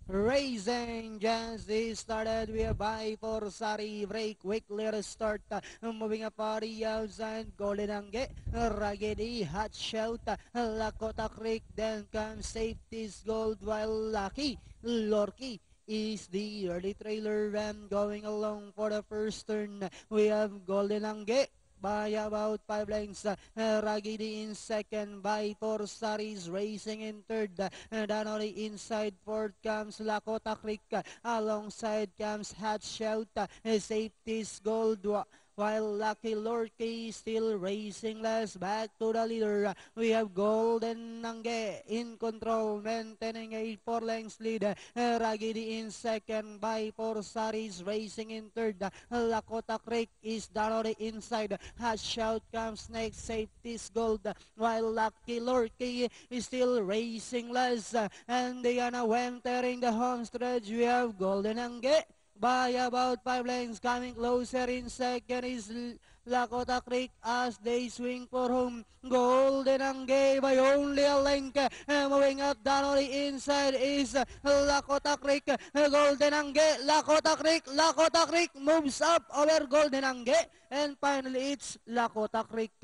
Racing just started with by for Sari break quickly restart moving up for the outside Golden Angge Raggedy hot shout Lakota Creek then comes safety's gold while Lucky Lorky is the early trailer and going along for the first turn we have Golden Angge by about 5 lengths. Ragidi in second by Torsaris racing in third. Then on the inside fourth comes Lakota Creek. Alongside comes Hat Shout. Safety's Gold. While Lucky Lorky still racing less back to the leader. We have Golden Nange in control, maintaining a 4 lengths lead. Ragidi in second by Porsaris racing in third. Lakota Creek is down on the inside. Hash out comes next, safety's gold. While Lucky Lorky is still racing less. And they are now entering the home stretch. We have Golden Nange by about 5 lengths. Coming closer in second is Lakota Creek as they swing for home. Golden Angge by only a length. Moving up down on the inside is Lakota Creek. Golden Angge, Lakota Creek moves up over Golden Angge. And finally it's Lakota Creek.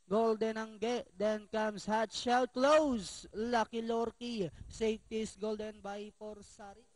Golden Angge, then comes Hot Shout close. Lucky Lorky, safety's Golden by Forsari.